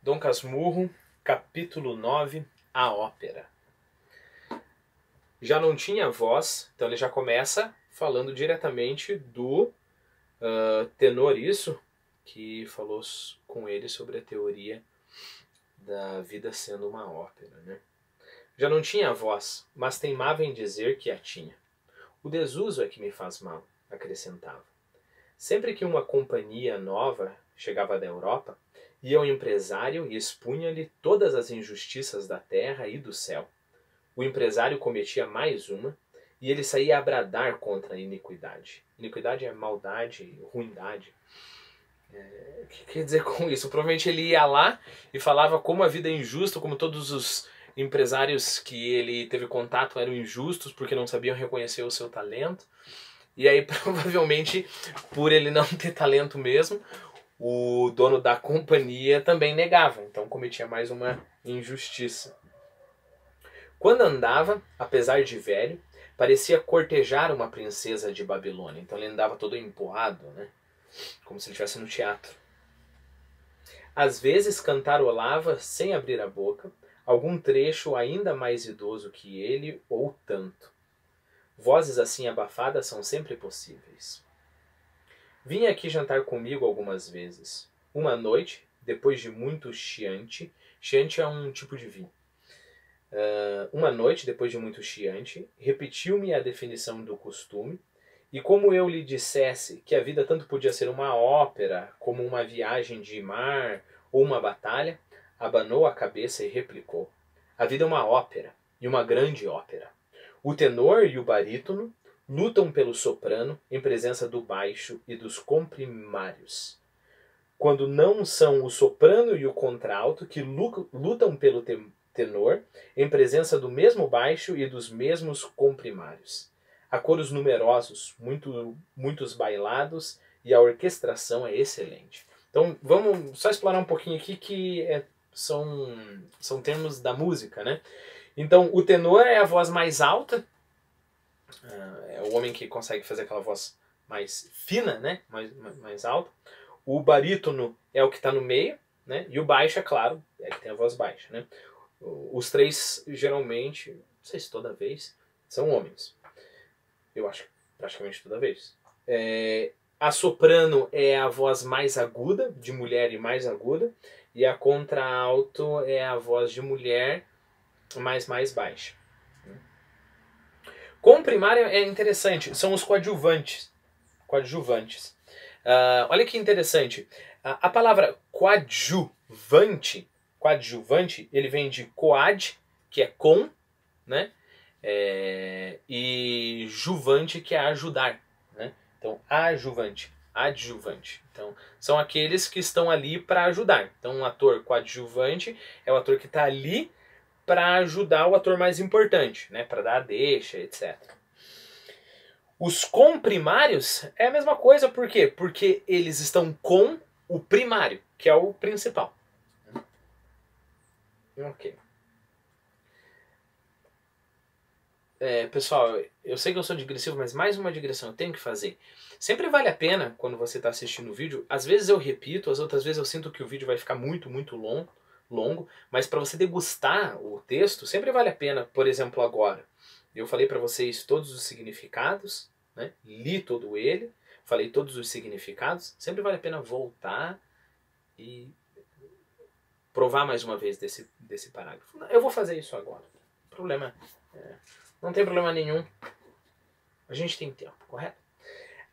Dom Casmurro, capítulo 9, a ópera. Já não tinha voz, então ele já começa falando diretamente do tenor isso, que falou com ele sobre a teoria da vida sendo uma ópera, né? Já não tinha voz, mas teimava em dizer que a tinha. O desuso é que me faz mal, acrescentava. Sempre que uma companhia nova chegava da Europa, ia ao empresário e expunha-lhe todas as injustiças da terra e do céu. O empresário cometia mais uma, e ele saía a bradar contra a iniquidade. Iniquidade é maldade, ruindade. O que quer dizer com isso? Provavelmente ele ia lá e falava como a vida é injusta, como todos os empresários que ele teve contato eram injustos porque não sabiam reconhecer o seu talento. E aí, provavelmente, por ele não ter talento mesmo, o dono da companhia também negava. Então cometia mais uma injustiça. Quando andava, apesar de velho, parecia cortejar uma princesa de Babilônia. Então ele andava todo empoado, né? Como se ele estivesse no teatro. Às vezes cantarolava sem abrir a boca algum trecho ainda mais idoso que ele, ou tanto. Vozes assim abafadas são sempre possíveis. Vinha aqui jantar comigo algumas vezes. Uma noite, depois de muito chiante, chiante é um tipo de vinho. Uma noite, depois de muito chiante, repetiu-me a definição do costume, e como eu lhe dissesse que a vida tanto podia ser uma ópera, como uma viagem de mar ou uma batalha, abanou a cabeça e replicou: a vida é uma ópera, e uma grande ópera. O tenor e o barítono lutam pelo soprano em presença do baixo e dos comprimários. Quando não são o soprano e o contralto que lutam pelo tenor em presença do mesmo baixo e dos mesmos comprimários. Há coros numerosos, muitos bailados, e a orquestração é excelente. Então vamos só explorar um pouquinho aqui que são termos da música, né? Então o tenor é a voz mais alta, é o homem que consegue fazer aquela voz mais fina, né? mais alta. O barítono é o que está no meio, né? E o baixo, é claro, é que tem a voz baixa, né? Os três, geralmente, não sei se toda vez, são homens. Eu acho que praticamente toda vez. A soprano é a voz mais aguda, de mulher e mais aguda, e a contralto é a voz de mulher, mas mais baixa. Com primário é interessante, são os coadjuvantes. Olha que interessante. A palavra coadjuvante, ele vem de coad, que é com, né? E juvante, que é ajudar, né? Então, adjuvante. Então, são aqueles que estão ali para ajudar. Então, um ator coadjuvante é o ator que está ali para ajudar o ator mais importante, né? Para dar a deixa, etc. Os comprimários é a mesma coisa, por quê? Porque eles estão com o primário, que é o principal. Ok. Pessoal, eu sei que eu sou digressivo, mas mais uma digressão eu tenho que fazer. Sempre vale a pena, quando você está assistindo o vídeo, às vezes eu repito, as outras vezes eu sinto que o vídeo vai ficar muito, muito longo, mas para você degustar o texto, sempre vale a pena. Por exemplo, agora, eu falei para vocês todos os significados, né? Li todo ele, falei todos os significados, sempre vale a pena voltar e provar mais uma vez desse parágrafo. Eu vou fazer isso agora. Não tem problema nenhum. A gente tem tempo, correto?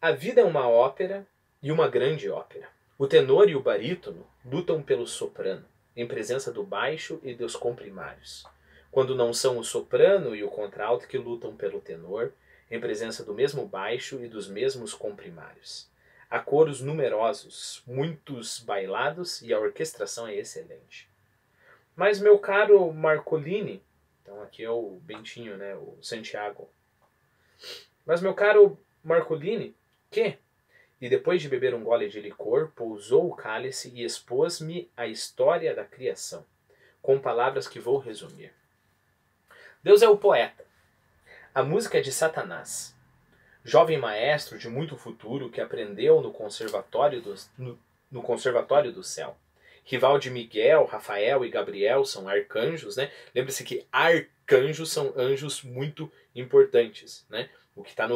A vida é uma ópera e uma grande ópera. O tenor e o barítono lutam pelo soprano, em presença do baixo e dos comprimários. Quando não são o soprano e o contralto que lutam pelo tenor, em presença do mesmo baixo e dos mesmos comprimários. Há coros numerosos, muitos bailados, e a orquestração é excelente. Mas, meu caro Marcolini, então aqui é o Bentinho, né, o Santiago. Mas, meu caro Marcolini, que? E depois de beber um gole de licor, pousou o cálice e expôs-me a história da criação, com palavras que vou resumir. Deus é o poeta. A música é de Satanás. Jovem maestro de muito futuro que aprendeu no conservatório do céu. rival de Miguel, Rafael e Gabriel, são arcanjos, né? Lembre-se que arcanjos são anjos muito importantes, né? O que está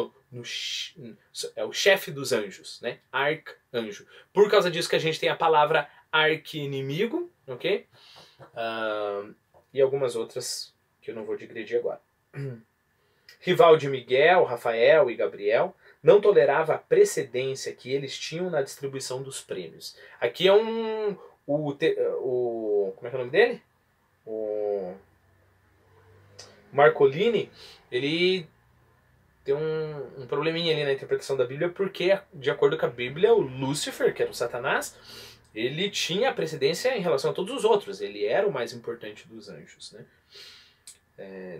é o chefe dos anjos, né? Arcanjo. Por causa disso que a gente tem a palavra arqui-inimigo, ok? E algumas outras que eu não vou digredir agora. Rival de Miguel, Rafael e Gabriel, não tolerava a precedência que eles tinham na distribuição dos prêmios. Aqui é como é que é o nome dele? O Marcolini, ele tem um probleminha ali na interpretação da Bíblia, porque, de acordo com a Bíblia, o Lúcifer, que era o Satanás, ele tinha a precedência em relação a todos os outros. Ele era o mais importante dos anjos, né?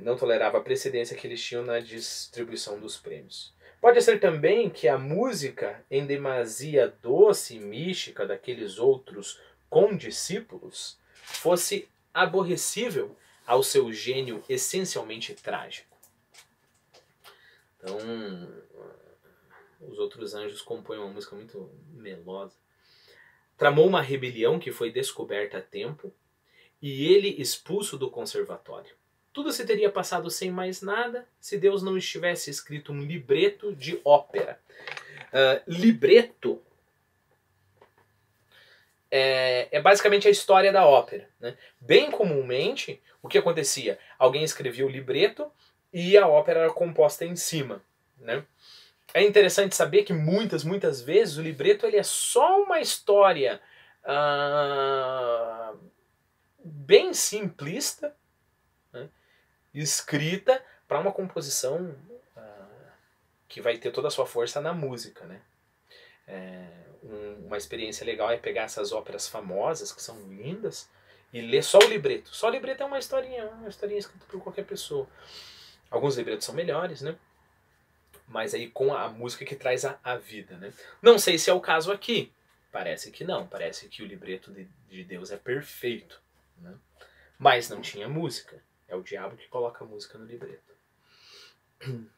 Não tolerava a precedência que eles tinham na distribuição dos prêmios. Pode ser também que a música em demasia doce e mística daqueles outros condiscípulos fosse aborrecível ao seu gênio essencialmente trágico. Então, os outros anjos compõem uma música muito melosa. Tramou uma rebelião que foi descoberta a tempo e ele expulso do conservatório. Tudo se teria passado sem mais nada se Deus não estivesse escrito um libreto de ópera. Libreto é basicamente a história da ópera, né? Bem comumente, o que acontecia? Alguém escrevia o libreto e a ópera era composta em cima, né? É interessante saber que muitas vezes o libreto ele é só uma história bem simplista, né? Escrita para uma composição que vai ter toda a sua força na música, né? Uma experiência legal é pegar essas óperas famosas, que são lindas, e ler só o libreto. Só o libreto é uma historinha escrita por qualquer pessoa. Alguns libretos são melhores, né? Mas aí com a música que traz a vida, né? Não sei se é o caso aqui. Parece que não. Parece que o libreto de Deus é perfeito, né? Mas não tinha música. É o diabo que coloca a música no libreto.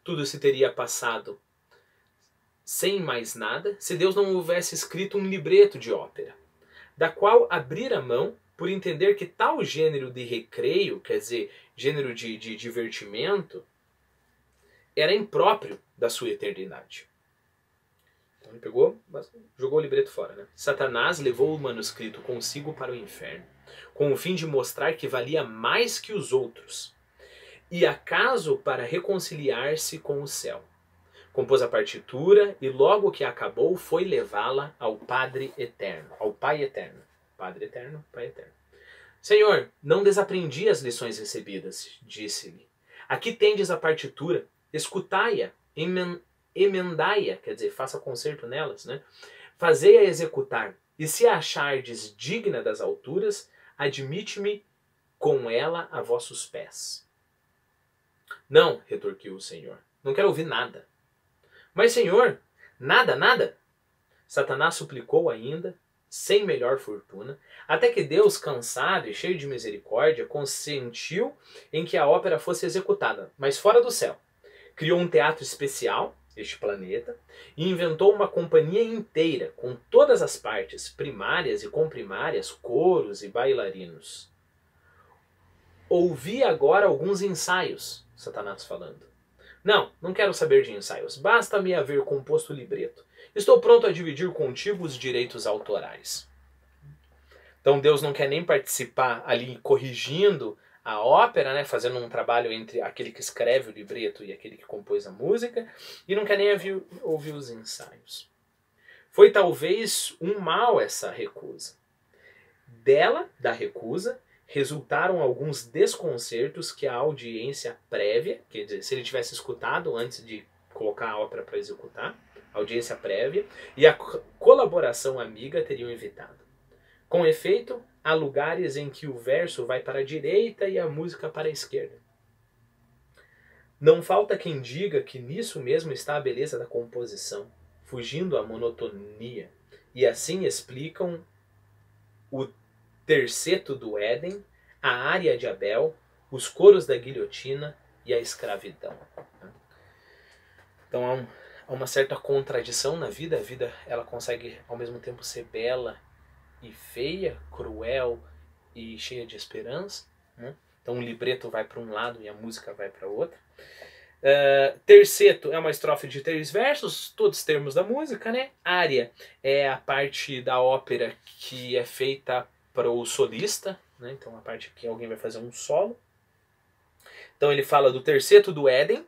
Tudo se teria passado sem mais nada se Deus não houvesse escrito um libreto de ópera, da qual abrira mão por entender que tal gênero de recreio, quer dizer, gênero de divertimento, era impróprio da sua eternidade. Então ele pegou, jogou o libreto fora, né? Satanás levou o manuscrito consigo para o inferno, com o fim de mostrar que valia mais que os outros, e acaso para reconciliar-se com o céu. Compôs a partitura e logo que acabou foi levá-la ao Padre Eterno, ao Pai Eterno. Padre Eterno, Pai Eterno. Senhor, não desaprendi as lições recebidas, disse-lhe. Aqui tendes a partitura, escutai-a, emendai-a, quer dizer, faça concerto nelas, né? Fazei-a executar, e se a achardes digna das alturas, admite-me com ela a vossos pés. Não, retorquiu o Senhor, não quero ouvir nada. Mas, Senhor, nada? Satanás suplicou ainda, sem melhor fortuna, até que Deus, cansado e cheio de misericórdia, consentiu em que a ópera fosse executada, mas fora do céu. Criou um teatro especial, este planeta, e inventou uma companhia inteira, com todas as partes, primárias e comprimárias, coros e bailarinos. Ouvi agora alguns ensaios, Satanás falando. Não quero saber de ensaios. Basta-me haver composto o libreto. Estou pronto a dividir contigo os direitos autorais. Então Deus não quer nem participar ali corrigindo a ópera, né, fazendo um trabalho entre aquele que escreve o libreto e aquele que compôs a música, e não quer nem ouvir os ensaios. Foi talvez um mal essa recusa. Da recusa, resultaram alguns desconcertos que a audiência prévia, quer dizer, se ele tivesse escutado antes de colocar a ópera para executar, a audiência prévia e a colaboração amiga teriam evitado. Com efeito, há lugares em que o verso vai para a direita e a música para a esquerda. Não falta quem diga que nisso mesmo está a beleza da composição, fugindo à monotonia, e assim explicam o terceto do Éden, a área de Abel, os coros da guilhotina e a escravidão. Então há uma certa contradição na vida. A vida ela consegue ao mesmo tempo ser bela e feia, cruel e cheia de esperança, né? Então o libreto vai para um lado e a música vai para outro. Terceto é uma estrofe de 3 versos, todos termos da música, né? Área é a parte da ópera que é feita para o solista, né? Então a parte que alguém vai fazer um solo. Então ele fala do terceto do Éden.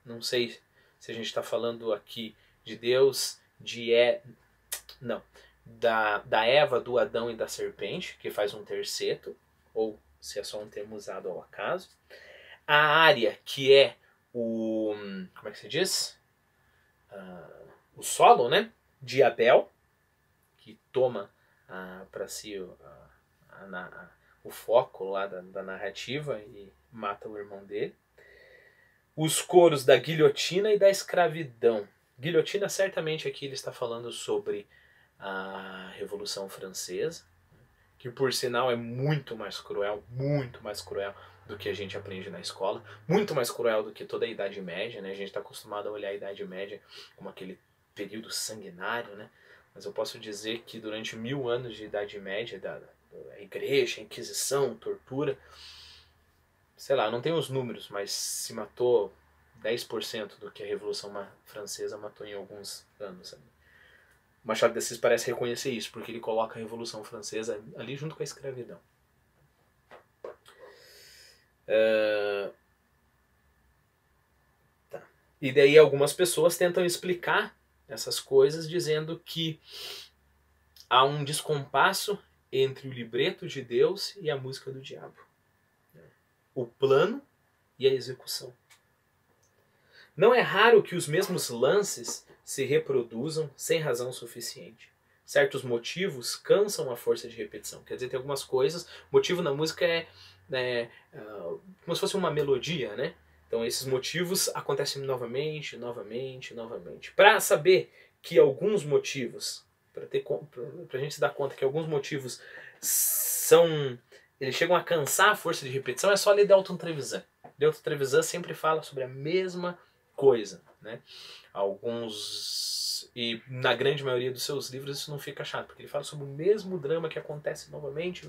Não sei se a gente está falando aqui de Deus, da Eva, do Adão e da serpente, que faz um terceto, ou se é só um termo usado ao acaso. A área, que é como é que se diz? O solo, né? De Abel, que toma para si o foco lá da narrativa e mata o irmão dele. Os coros da guilhotina e da escravidão. Guilhotina, certamente aqui ele está falando sobre a Revolução Francesa, que por sinal é muito mais cruel do que a gente aprende na escola, muito mais cruel do que toda a Idade Média, né? A gente está acostumado a olhar a Idade Média como aquele período sanguinário, né? Mas eu posso dizer que durante 1000 anos de Idade Média, da Igreja, a Inquisição, tortura, sei lá, não tenho os números, mas se matou 10% do que a Revolução Francesa matou em alguns anos, sabe? Machado de Assis parece reconhecer isso, porque ele coloca a Revolução Francesa ali junto com a escravidão. Tá. E daí algumas pessoas tentam explicar essas coisas dizendo que há um descompasso entre o libreto de Deus e a música do diabo. O plano e a execução. Não é raro que os mesmos lances se reproduzam sem razão suficiente. Certos motivos cansam a força de repetição. Quer dizer, tem algumas coisas... Motivo na música é como se fosse uma melodia, né? Então esses motivos acontecem novamente. Para saber que alguns motivos... Para a gente se dar conta que alguns motivos eles chegam a cansar a força de repetição, é só ler Delton Trevisan. Delton Trevisan sempre fala sobre a mesma coisa, né? E na grande maioria dos seus livros isso não fica chato, porque ele fala sobre o mesmo drama que acontece novamente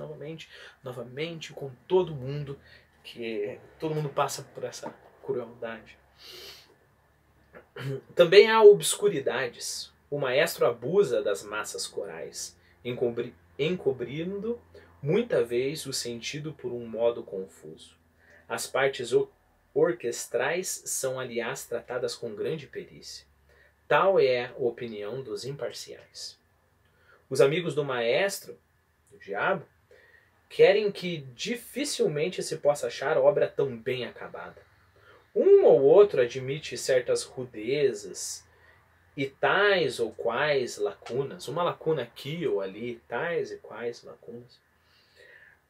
com todo mundo, que todo mundo passa por essa crueldade. Também há obscuridades. O maestro abusa das massas corais, encobrindo muita vez o sentido por um modo confuso. As partes orquestrais são, aliás, tratadas com grande perícia. Tal é a opinião dos imparciais. Os amigos do maestro, do diabo, querem que dificilmente se possa achar obra tão bem acabada. Um ou outro admite certas rudezas e tais ou quais lacunas, uma lacuna aqui ou ali, tais e quais lacunas.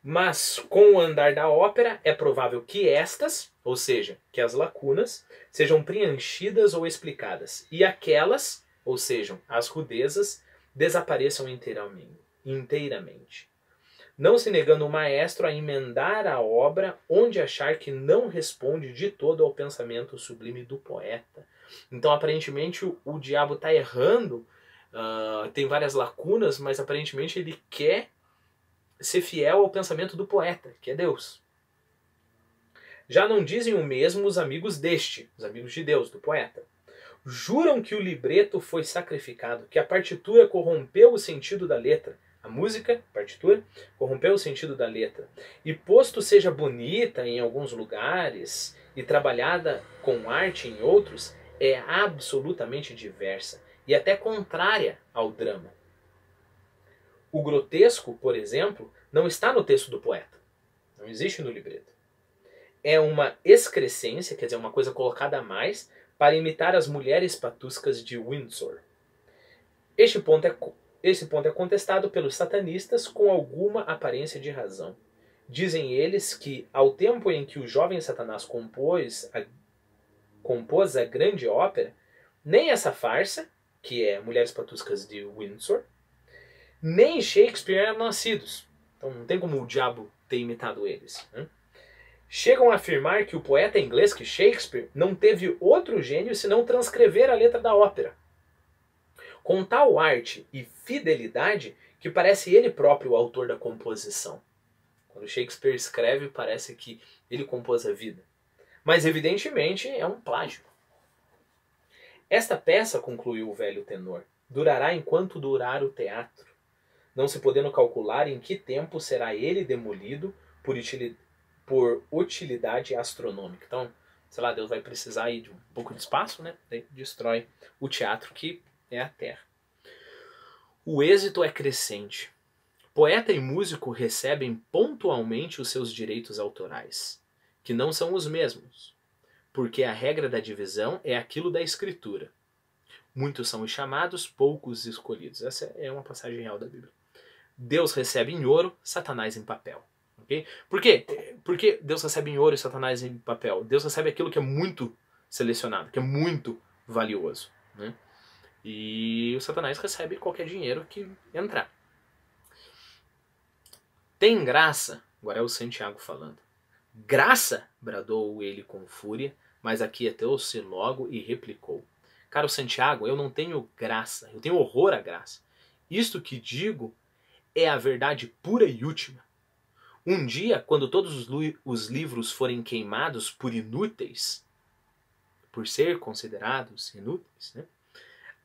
Mas com o andar da ópera é provável que estas, ou seja, que as lacunas, sejam preenchidas ou explicadas, e aquelas, ou sejam, as rudezas, desapareçam inteiramente. Não se negando o maestro a emendar a obra onde achar que não responde de todo ao pensamento sublime do poeta. Então, aparentemente, o diabo está errando, tem várias lacunas, mas aparentemente ele quer ser fiel ao pensamento do poeta, que é Deus. Já não dizem o mesmo os amigos os amigos de Deus, do poeta. Juram que o libreto foi sacrificado, que a partitura corrompeu o sentido da letra. A música, partitura, corrompeu o sentido da letra. E posto seja bonita em alguns lugares e trabalhada com arte em outros, é absolutamente diversa e até contrária ao drama. O grotesco, por exemplo, não está no texto do poeta. Não existe no libreto. É uma excrescência, quer dizer, uma coisa colocada a mais, para imitar as mulheres patuscas de Windsor. Esse ponto é contestado pelos satanistas com alguma aparência de razão. Dizem eles que, ao tempo em que o jovem Satanás compôs a grande ópera, nem essa farsa, que é Mulheres Patuscas de Windsor, nem Shakespeare eram nascidos. Então não tem como o diabo ter imitado eles. Né? Chegam a afirmar que o poeta inglês, que Shakespeare, não teve outro gênio senão transcrever a letra da ópera. com tal arte e fidelidade que parece ele próprio o autor da composição. Quando Shakespeare escreve, parece que ele compôs a vida. Mas evidentemente é um plágio. Esta peça, concluiu o velho tenor, durará enquanto durar o teatro, não se podendo calcular em que tempo será ele demolido por utilidade astronômica. Então, sei lá, Deus vai precisar aí de um pouco de espaço, né? Daí destrói o teatro, que é a Terra. O êxito é crescente. Poeta e músico recebem pontualmente os seus direitos autorais, que não são os mesmos, porque a regra da divisão é aquilo da escritura. Muitos são os chamados, poucos escolhidos. Essa é uma passagem real da Bíblia. Deus recebe em ouro, Satanás em papel. Okay? Por quê? Porque Deus recebe em ouro e Satanás em papel. Deus recebe aquilo que é muito selecionado, que é muito valioso. Né? E o Satanás recebe qualquer dinheiro que entrar. Tem graça, agora é o Santiago falando. Graça, bradou ele com fúria, mas aquietou-se logo e replicou. Caro Santiago, eu não tenho graça, eu tenho horror à graça. Isto que digo é a verdade pura e última. Um dia, quando todos os livros forem queimados por inúteis, por ser considerados inúteis, né?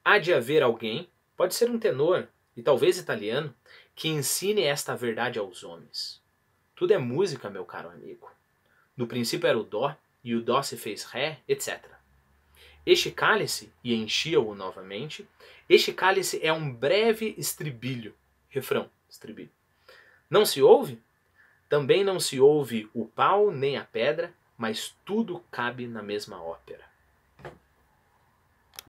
Há de haver alguém, pode ser um tenor e talvez italiano, que ensine esta verdade aos homens. Tudo é música, meu caro amigo. No princípio era o dó, e o dó se fez ré, etc. Este cálice, e enchia-o novamente, este cálice é um breve estribilho, refrão, estribilho. Não se ouve? Também não se ouve o pau nem a pedra, mas tudo cabe na mesma ópera.